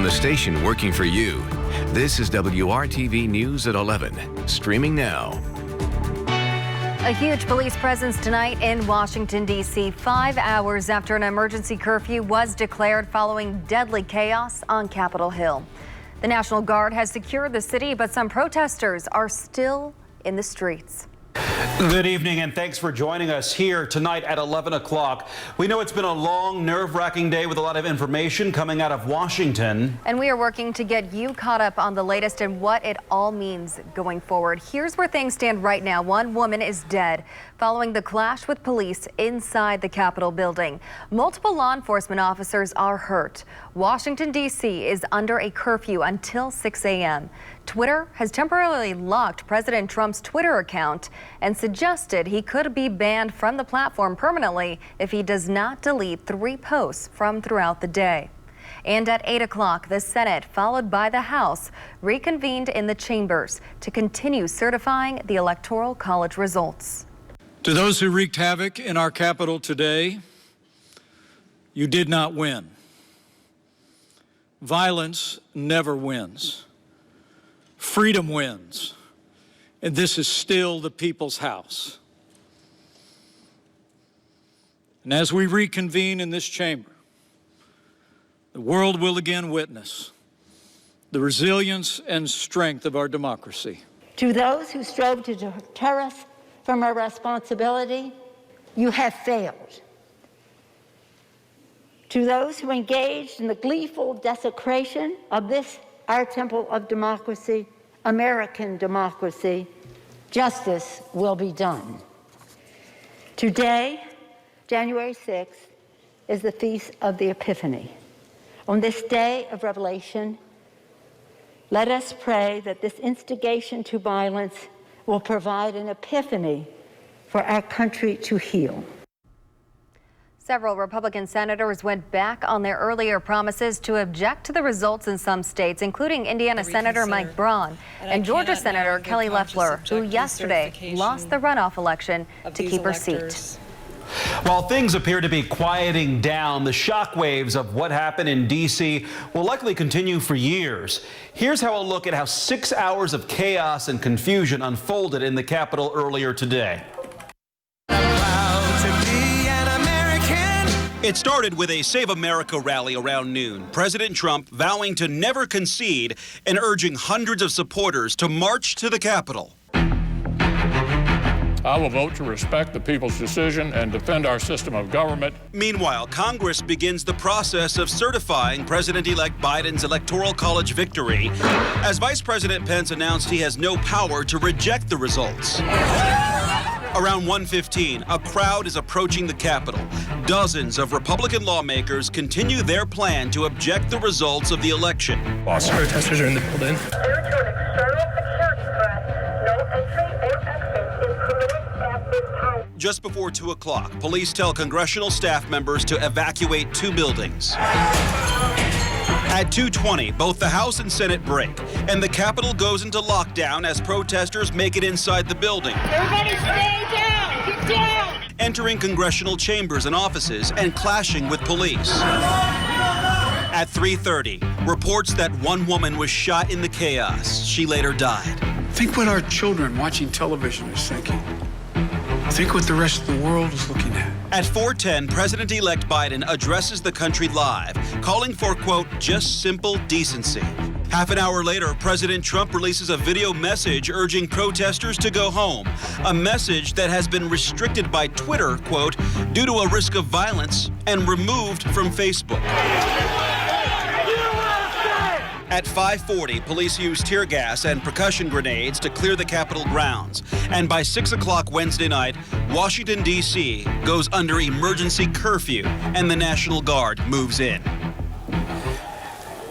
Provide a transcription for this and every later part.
the station working for you. This is WRTV News at 11, streaming now. A huge police presence tonight in Washington, D.C., 5 hours after an emergency curfew was declared following deadly chaos on Capitol Hill. The National Guard has secured the city, but some protesters are still in the streets. Good evening, and thanks for joining us here tonight at 11 o'clock. We know it's been a long, nerve-wracking day with a lot of information coming out of Washington. And we are working to get you caught up on the latest and what it all means going forward. Here's where things stand right now. One woman is dead following the clash with police inside the Capitol building. Multiple law enforcement officers are hurt. Washington, D.C. is under a curfew until 6 a.m. Twitter has temporarily locked President Trump's Twitter account and suggested he could be banned from the platform permanently if he does not delete 3 posts from throughout the day. And at 8 o'clock, the Senate, followed by the House, reconvened in the chambers to continue certifying the Electoral College results. To those who wreaked havoc in our Capitol today, you did not win. Violence never wins. Freedom wins. And this is still the people's house. And as we reconvene in this chamber, the world will again witness the resilience and strength of our democracy. To those who strove to deter us from our responsibility, you have failed. To those who engaged in the gleeful desecration of this, our temple of democracy, American democracy, justice will be done. Today, January 6th, is the Feast of the Epiphany. On this day of revelation, let us pray that this instigation to violence will provide an epiphany for our country to heal. Several Republican senators went back on their earlier promises to object to the results in some states, including Indiana Senator Mike Braun and Georgia Senator Kelly Loeffler, who yesterday lost the runoff election to keep her seat. While things appear to be quieting down, the shockwaves of what happened in D.C. will likely continue for years. Here's how a look at how 6 hours of chaos and confusion unfolded in the Capitol earlier today. It started with a Save America rally around noon. President Trump vowing to never concede and urging hundreds of supporters to march to the Capitol. I will vote to respect the people's decision and defend our system of government. Meanwhile, Congress begins the process of certifying President-elect Biden's Electoral College victory, as Vice President Pence announced he has no power to reject the results. Around 1:15, a crowd is approaching the Capitol. Dozens of Republican lawmakers continue their plan to object the results of the election. Lots of protesters are in the building. Due to an external security threat, no entry or exit is permitted at this time. Just before 2 o'clock, police tell congressional staff members to evacuate 2 buildings. At 2:20, both the House and Senate break, and the Capitol goes into lockdown as protesters make it inside the building. Everybody stay down! Get down! Entering congressional chambers and offices and clashing with police. At 3:30, reports that one woman was shot in the chaos. She later died. Think what our children watching television is thinking. Think what the rest of the world is looking at. At 4:10, President-elect Biden addresses the country live, calling for, quote, just simple decency. Half an hour later, President Trump releases a video message urging protesters to go home, a message that has been restricted by Twitter, quote, due to a risk of violence and removed from Facebook. At 5:40, police used tear gas and percussion grenades to clear the Capitol grounds. And by 6 o'clock Wednesday night, Washington, D.C. goes under emergency curfew and the National Guard moves in.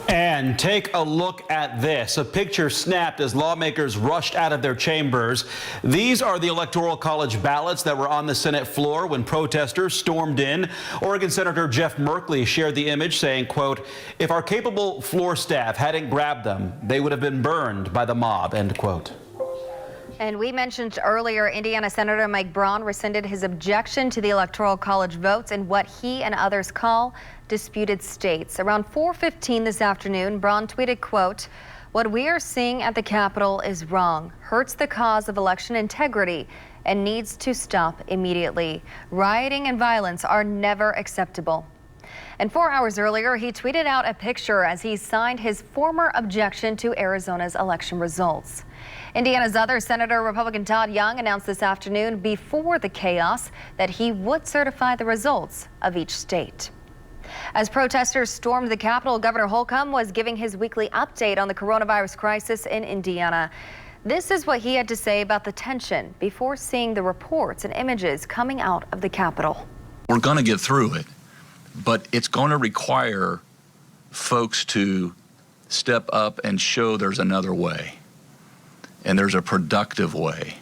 And take a look at this. A picture snapped as lawmakers rushed out of their chambers. These are the Electoral College ballots that were on the Senate floor when protesters stormed in. Oregon Senator Jeff Merkley shared the image saying, quote, if our capable floor staff hadn't grabbed them, they would have been burned by the mob, end quote. And we mentioned earlier, Indiana Senator Mike Braun rescinded his objection to the Electoral College votes in what he and others call disputed states. Around 4:15 this afternoon, Braun tweeted, quote, "What we are seeing at the Capitol is wrong, hurts the cause of election integrity, and needs to stop immediately. Rioting and violence are never acceptable." And 4 hours earlier, he tweeted out a picture as he signed his former objection to Arizona's election results. Indiana's other Senator, Republican Todd Young, announced this afternoon before the chaos that he would certify the results of each state. As protesters stormed the Capitol, Governor Holcomb was giving his weekly update on the coronavirus crisis in Indiana. This is what he had to say about the tension before seeing the reports and images coming out of the Capitol. We're going to get through it, but it's going to require folks to step up and show there's another way, and there's a productive way,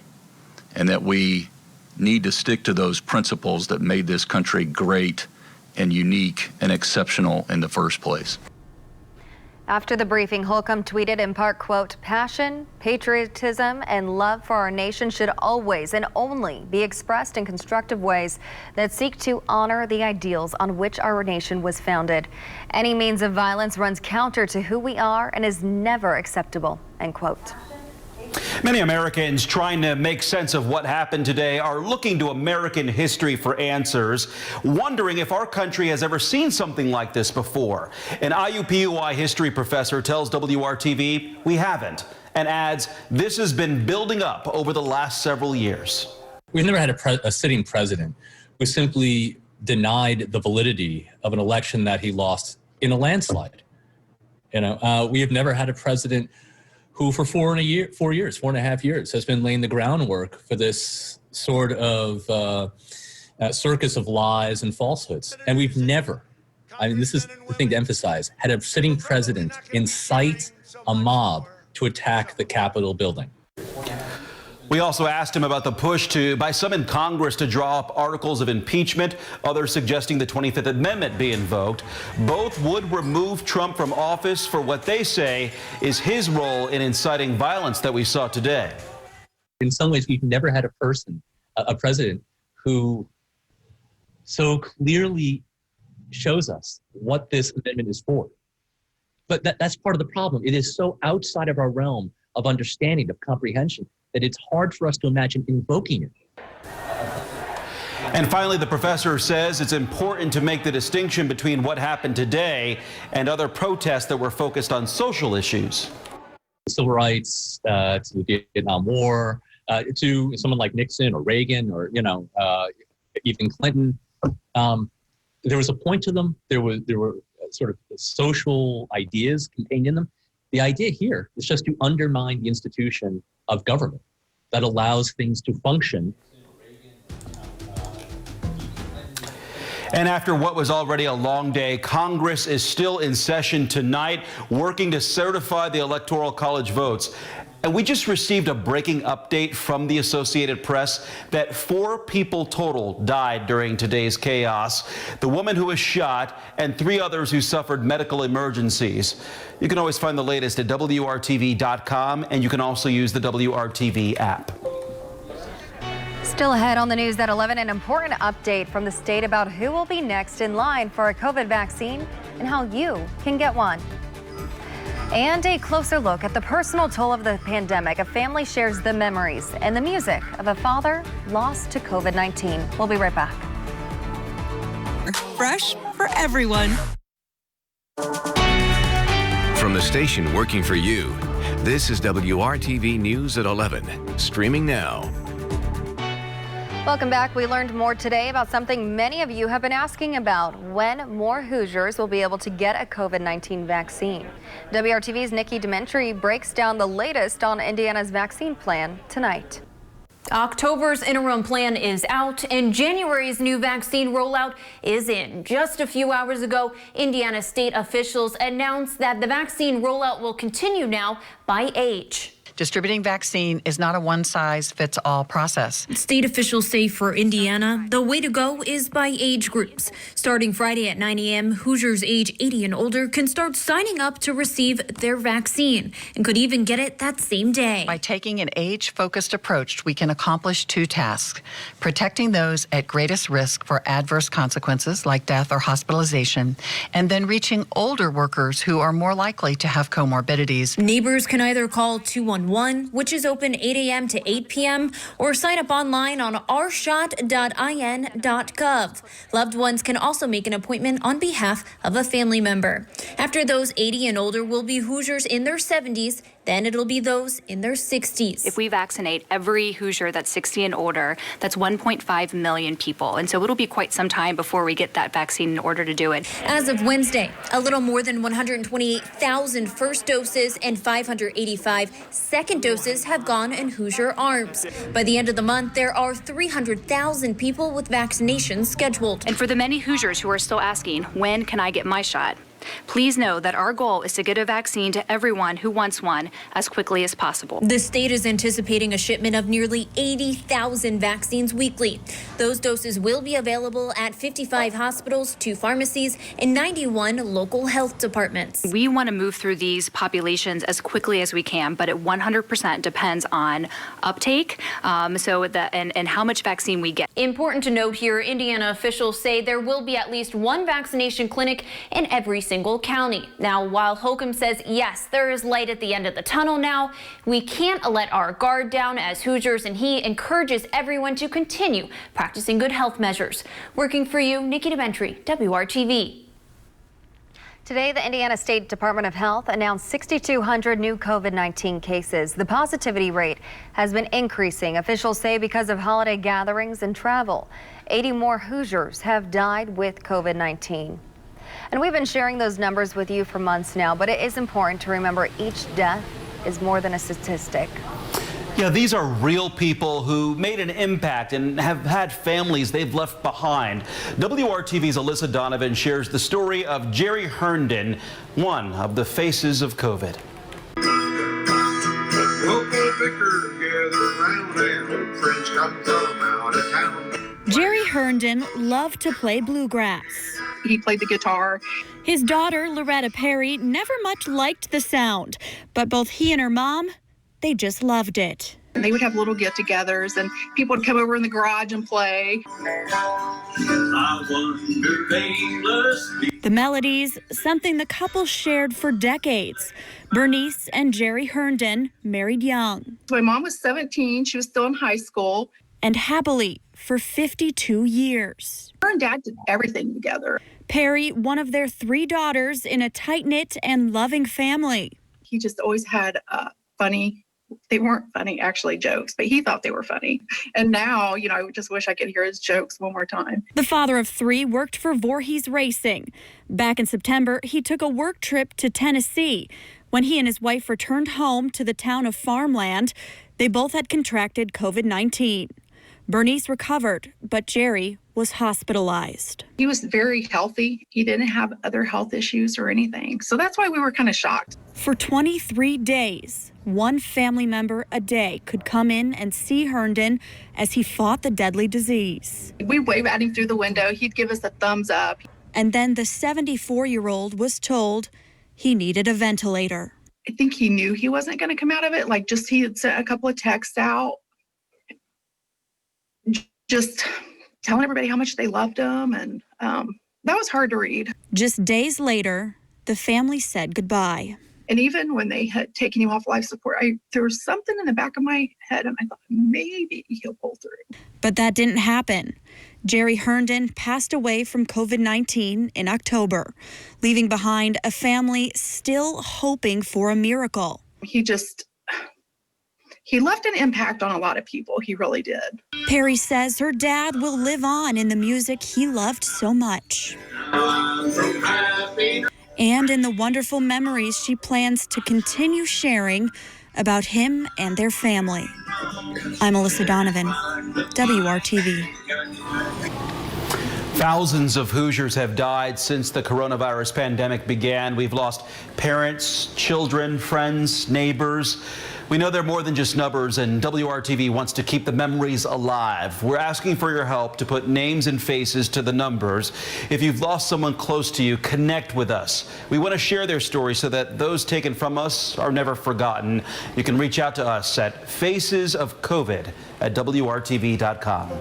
and that we need to stick to those principles that made this country great and unique and exceptional in the first place. After the briefing, Holcomb tweeted in part, quote, "Passion, patriotism, and love for our nation should always and only be expressed in constructive ways that seek to honor the ideals on which our nation was founded. Any means of violence runs counter to who we are and is never acceptable," end quote. Many Americans trying to make sense of what happened today are looking to American history for answers, wondering if our country has ever seen something like this before. An IUPUI history professor tells WRTV we haven't, and adds this has been building up over the last several years. We've never had a sitting president who simply denied the validity of an election that he lost in a landslide. We have never had a president who for 4.5 years, has been laying the groundwork for this sort of circus of lies and falsehoods. And we've never, this is the thing to emphasize, had a sitting president incite a mob to attack the Capitol building. We also asked him about the push by some in Congress to draw up articles of impeachment, others suggesting the 25th Amendment be invoked. Both would remove Trump from office for what they say is his role in inciting violence that we saw today. In some ways, we've never had a president who so clearly shows us what this amendment is for. But that's part of the problem. It is so outside of our realm of understanding, of comprehension, that it's hard for us to imagine invoking it. And finally, the professor says it's important to make the distinction between what happened today and other protests that were focused on social issues. Civil rights, to the Vietnam War, to someone like Nixon or Reagan or, even Clinton. There was a point to them. There were sort of social ideas contained in them. The idea here is just to undermine the institution of government that allows things to function. And after what was already a long day, Congress is still in session tonight, working to certify the Electoral College votes. And we just received a breaking update from the Associated Press that 4 people total died during today's chaos. The woman who was shot and 3 others who suffered medical emergencies. You can always find the latest at WRTV.com, and you can also use the WRTV app. Still ahead on the news at 11, an important update from the state about who will be next in line for a COVID vaccine and how you can get one. And a closer look at the personal toll of the pandemic. A family shares the memories and the music of a father lost to COVID-19. We'll be right back. Fresh for everyone. From the station working for you, this is WRTV News at 11, streaming now. Welcome back. We learned more today about something many of you have been asking about: when more Hoosiers will be able to get a COVID-19 vaccine. WRTV's Nikki Dementri breaks down the latest on Indiana's vaccine plan tonight. October's interim plan is out and January's new vaccine rollout is in. Just a few hours ago, Indiana state officials announced that the vaccine rollout will continue now by age. Distributing vaccine is not a one-size-fits-all process. State officials say for Indiana, the way to go is by age groups. Starting Friday at 9 a.m., Hoosiers age 80 and older can start signing up to receive their vaccine and could even get it that same day. By taking an age-focused approach, we can accomplish two tasks: protecting those at greatest risk for adverse consequences like death or hospitalization, and then reaching older workers who are more likely to have comorbidities. Neighbors can either call 211, which is open 8 a.m. to 8 p.m., or sign up online on ourshot.in.gov. Loved ones can also make an appointment on behalf of a family member. After those 80 and older will be Hoosiers in their 70s, then it'll be those in their 60s. If we vaccinate every Hoosier that's 60 and older, that's 1.5 million people. And so it'll be quite some time before we get that vaccine in order to do it. As of Wednesday, a little more than 128,000 first doses and 585 second doses have gone in Hoosier arms. By the end of the month, there are 300,000 people with vaccinations scheduled. And for the many Hoosiers who are still asking, when can I get my shot? Please know that our goal is to get a vaccine to everyone who wants one as quickly as possible. The state is anticipating a shipment of nearly 80,000 vaccines weekly. Those doses will be available at 55 hospitals, 2 pharmacies, and 91 local health departments. We want to move through these populations as quickly as we can, but it 100% depends on uptake and how much vaccine we get. Important to note here, Indiana officials say there will be at least one vaccination clinic in every single county. Now, while Holcomb says, yes, there is light at the end of the tunnel now, we can't let our guard down as Hoosiers, and he encourages everyone to continue practicing good health measures. Working for you, Nikki DeBentry, WRTV. Today, the Indiana State Department of Health announced 6,200 new COVID-19 cases. The positivity rate has been increasing, officials say, because of holiday gatherings and travel. 80 more Hoosiers have died with COVID-19. And we've been sharing those numbers with you for months now, but it is important to remember each death is more than a statistic. Yeah, these are real people who made an impact and have had families they've left behind. WRTV's Alyssa Donovan shares the story of Jerry Herndon, one of the faces of COVID. Jerry Herndon loved to play bluegrass. He played the guitar. His daughter, Loretta Perry, never much liked the sound, but both he and her mom, they just loved it. And they would have little get-togethers, and people would come over in the garage and play. The melodies, something the couple shared for decades. Bernice and Jerry Herndon married young. My mom was 17. She was still in high school. And happily for 52 years. Her and Dad did everything together. Perry, one of their 3 daughters in a tight-knit and loving family. He just always had they weren't funny, actually, jokes, but he thought they were funny. And now, I just wish I could hear his jokes one more time. The father of 3 worked for Voorhees Racing. Back in September, he took a work trip to Tennessee. When he and his wife returned home to the town of Farmland, they both had contracted COVID-19. Bernice recovered, but Jerry was hospitalized. He was very healthy. He didn't have other health issues or anything. So that's why we were kind of shocked. For 23 days, one family member a day could come in and see Herndon as he fought the deadly disease. We'd wave at him through the window. He'd give us a thumbs up. And then the 74-year-old was told he needed a ventilator. I think he knew he wasn't going to come out of it. He had sent a couple of texts out, just telling everybody how much they loved him, and that was hard to read. Just days later, the family said goodbye. And even when they had taken him off life support, there was something in the back of my head, and I thought maybe he'll pull through. But that didn't happen. Jerry Herndon passed away from COVID-19 in October, leaving behind a family still hoping for a miracle. He left an impact on a lot of people. He really did. Perry says her dad will live on in the music he loved so much. And in the wonderful memories she plans to continue sharing about him and their family. I'm Alyssa Donovan, WRTV. Thousands of Hoosiers have died since the coronavirus pandemic began. We've lost parents, children, friends, neighbors. We know they're more than just numbers, and WRTV wants to keep the memories alive. We're asking for your help to put names and faces to the numbers. If you've lost someone close to you, connect with us. We want to share their story so that those taken from us are never forgotten. You can reach out to us at facesofcovid@WRTV.com.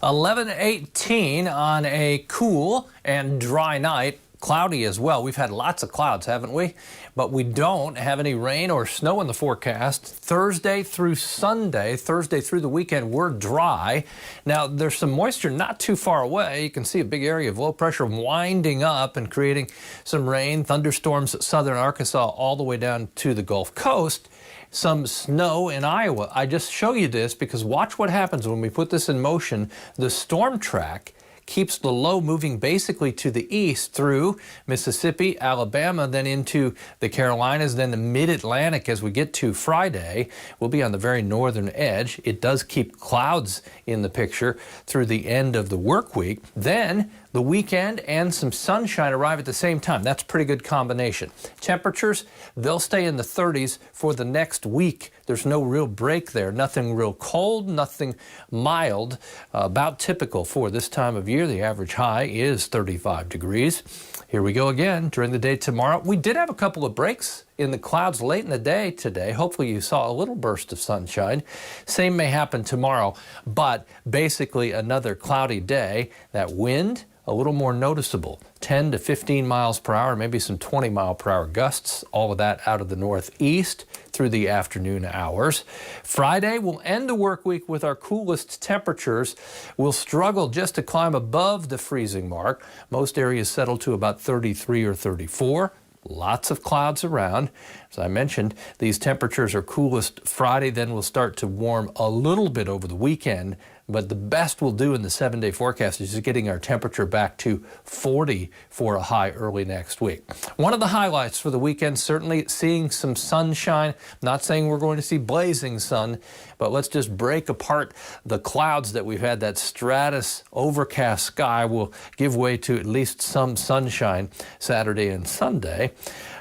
11:18 on a cool and dry night. Cloudy as well. We've had lots of clouds, haven't we? But we don't have any rain or snow in the forecast. Thursday through Sunday, Thursday through the weekend, we're dry. Now, there's some moisture not too far away. You can see a big area of low pressure winding up and creating some rain, thunderstorms, southern Arkansas, all the way down to the Gulf Coast. Some snow in Iowa. I just show you this because watch what happens when we put this in motion. The storm track keeps the low moving basically to the east through Mississippi, Alabama, then into the Carolinas, then the mid-Atlantic as we get to Friday. We'll be on the very northern edge. It does keep clouds in the picture through the end of the work week. Then the weekend and some sunshine arrive at the same time. That's a pretty good combination. Temperatures, they'll stay in the 30s for the next week. There's no real break there. Nothing real cold, nothing mild. About typical for this time of year. The average high is 35 degrees. Here we go again during the day tomorrow. We did have a couple of breaks in the clouds late in the day today. Hopefully you saw a little burst of sunshine. Same may happen tomorrow, but basically another cloudy day. That wind, a little more noticeable, 10 to 15 miles per hour, maybe some 20 mile per hour gusts, all of that out of the northeast through the afternoon hours. Friday, we'll end the work week with our coolest temperatures. We'll struggle just to climb above the freezing mark. Most areas settle to about 33 or 34. Lots of clouds around. As I mentioned, these temperatures are coolest Friday, then we'll start to warm a little bit over the weekend. But the best we'll do in the 7-day forecast is just getting our temperature back to 40 for a high early next week. One of the highlights for the weekend, certainly seeing some sunshine. Not saying we're going to see blazing sun, but let's just break apart the clouds that we've had. That stratus overcast sky will give way to at least some sunshine Saturday and Sunday.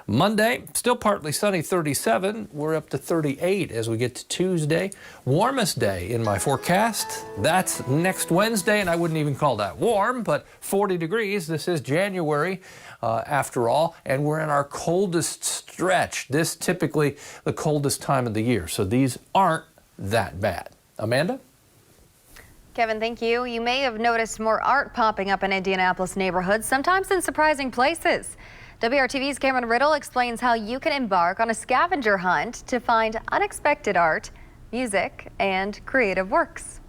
Monday, still partly sunny, 37. We're up to 38 as we get to Tuesday. Warmest day in my forecast. That's next Wednesday, and I wouldn't even call that warm, but 40 degrees. This is January after all, and we're in our coldest stretch. This typically the coldest time of the year, so these aren't that bad. Amanda? Kevin, thank you. You may have noticed more art popping up in Indianapolis neighborhoods, sometimes in surprising places. WRTV's Cameron Riddle explains how you can embark on a scavenger hunt to find unexpected art, music, and creative works.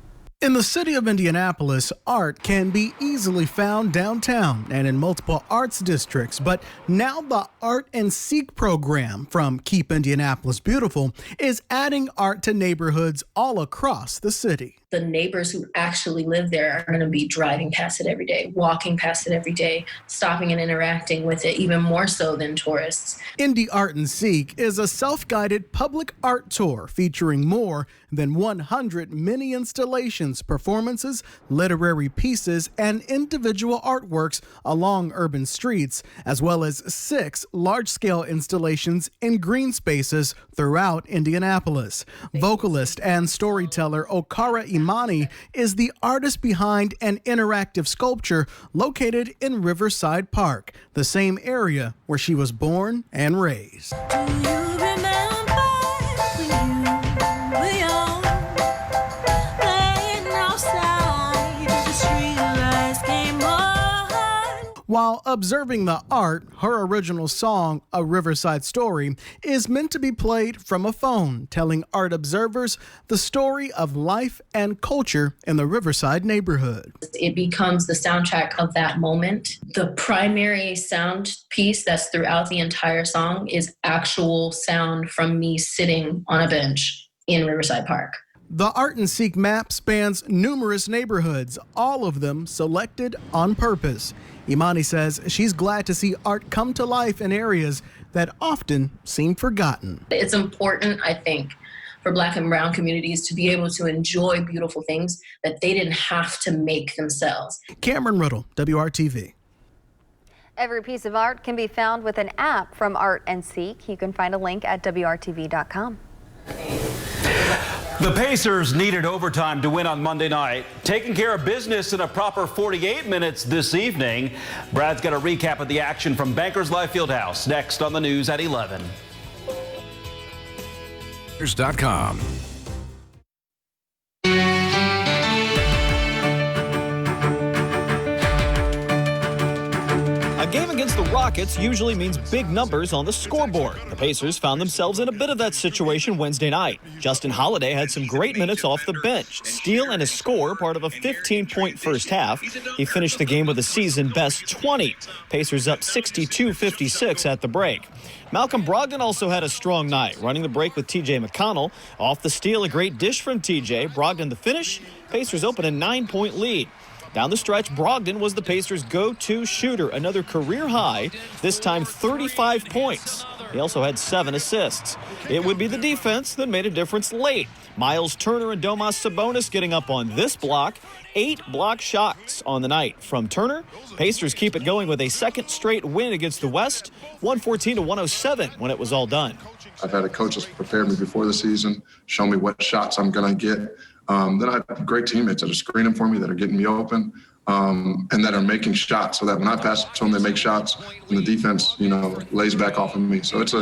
In the city of Indianapolis, art can be easily found downtown and in multiple arts districts, but now the Art and Seek program from Keep Indianapolis Beautiful is adding art to neighborhoods all across the city. The neighbors who actually live there are going to be driving past it every day, walking past it every day, stopping and interacting with it, even more so than tourists. Indy Art and Seek is a self-guided public art tour featuring more than 100 mini installations, performances, literary pieces, and individual artworks along urban streets, as well as 6 large-scale installations in green spaces throughout Indianapolis. Vocalist and storyteller Okara Imani is the artist behind an interactive sculpture located in Riverside Park, the same area where she was born and raised. While observing the art, her original song, A Riverside Story, is meant to be played from a phone, telling art observers the story of life and culture in the Riverside neighborhood. It becomes the soundtrack of that moment. The primary sound piece that's throughout the entire song is actual sound from me sitting on a bench in Riverside Park. The Art and Seek map spans numerous neighborhoods, all of them selected on purpose. Imani says she's glad to see art come to life in areas that often seem forgotten. It's important, I think, for Black and brown communities to be able to enjoy beautiful things that they didn't have to make themselves. Cameron Riddle, WRTV. Every piece of art can be found with an app from Art and Seek. You can find a link at WRTV.com. The Pacers needed overtime to win on Monday night, taking care of business in a proper 48 minutes this evening. Brad's got a recap of the action from Bankers Life Fieldhouse next on the news at 11. Pacers.com. A game against the Rockets usually means big numbers on the scoreboard. The Pacers found themselves in a bit of that situation Wednesday night. Justin Holiday had some great minutes off the bench. Steal and a score, part of a 15-point first half. He finished the game with a season-best 20. Pacers up 62-56 at the break. Malcolm Brogdon also had a strong night, running the break with T.J. McConnell. Off the steal, a great dish from T.J. Brogdon the finish. Pacers open a 9-point lead. Down the stretch, Brogdon was the Pacers' go-to shooter, another career high, this time 35 points. He also had 7 assists. It would be the defense that made a difference late. Miles Turner and Domas Sabonis getting up on this block. 8 block shots on the night from Turner. Pacers keep it going with a second straight win against the West, 114-107 when it was all done. I've had a coach that's prepared me before the season, show me what shots I'm going to get. Then I have great teammates that are screening for me, that are getting me open, and that are making shots so that when I pass it to them, they make shots, and the defense, lays back off of me. So it's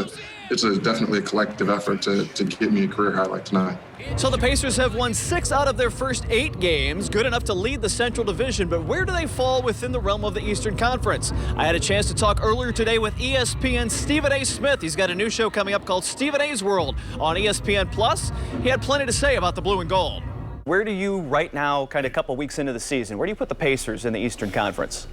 definitely a collective effort to get me a career high like tonight. So the Pacers have won 6 out of their first 8 games, good enough to lead the Central Division, but where do they fall within the realm of the Eastern Conference? I had a chance to talk earlier today with ESPN's Stephen A. Smith. He's got a new show coming up called Stephen A's World on ESPN+. He had plenty to say about the blue and gold. Where do you, right now, kind of a couple weeks into the season, where do you put the Pacers in the Eastern Conference?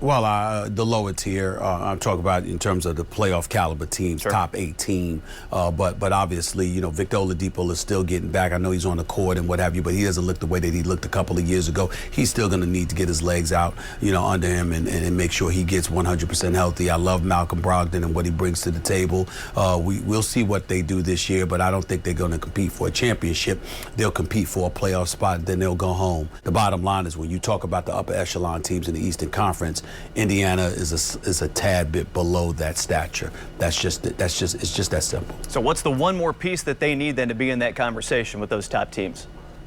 Well, the lower tier, I'm talking about in terms of the playoff caliber teams, sure. Top 18. But obviously, Victor Oladipo is still getting back. I know he's on the court and what have you, but he doesn't look the way that he looked a couple of years ago. He's still going to need to get his legs out, under him and make sure he gets 100% healthy. I love Malcolm Brogdon and what he brings to the table. We'll see what they do this year, but I don't think they're going to compete for a championship. They'll compete for a playoff spot, then they'll go home. The bottom line is when you talk about the upper echelon teams in the Eastern Conference, Indiana is a tad bit below that stature. It's just that simple. So what's the one more piece that they need then to be in that conversation with those top teams?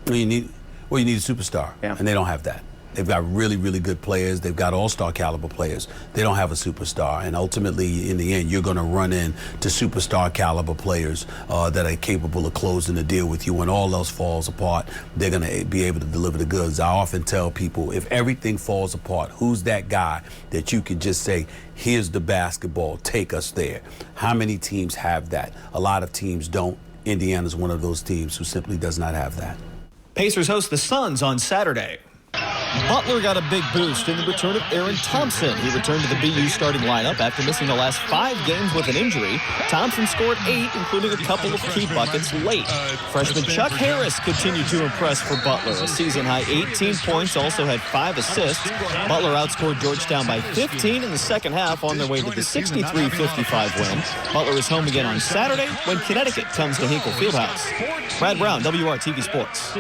You need a superstar, and they don't have that. They've got really, really good players. They've got all-star caliber players. They don't have a superstar. And ultimately, in the end, you're going to run into superstar caliber players that are capable of closing the deal with you. When all else falls apart, they're going to be able to deliver the goods. I often tell people, if everything falls apart, who's that guy that you can just say, here's the basketball, take us there? How many teams have that? A lot of teams don't. Indiana's one of those teams who simply does not have that. Pacers host the Suns on Saturday. Butler got a big boost in the return of Aaron Thompson. He returned to the BU starting lineup after missing the last 5 games with an injury. Thompson scored 8, including a couple of key buckets late. Freshman Chuck Harris continued to impress for Butler. A season-high 18 points, also had 5 assists. Butler outscored Georgetown by 15 in the second half on their way to the 63-55 win. Butler is home again on Saturday when Connecticut comes to Hinkle Fieldhouse. Brad Brown, WRTV Sports.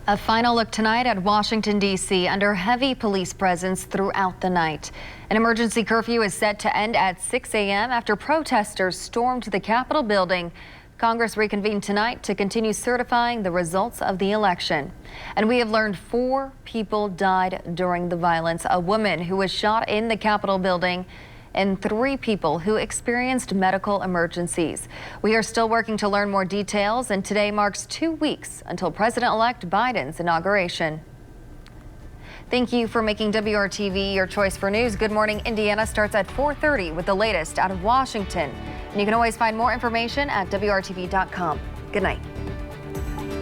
A final look tonight at Washington, D.C. under heavy police presence throughout the night. An emergency curfew is set to end at 6 a.m. after protesters stormed the Capitol building. Congress reconvened tonight to continue certifying the results of the election. And we have learned 4 people died during the violence. A woman who was shot in the Capitol building and 3 people who experienced medical emergencies. We are still working to learn more details, and today marks 2 weeks until President-elect Biden's inauguration. Thank you for making WRTV your choice for news. Good Morning Indiana starts at 4:30 with the latest out of Washington. And you can always find more information at WRTV.com. Good night.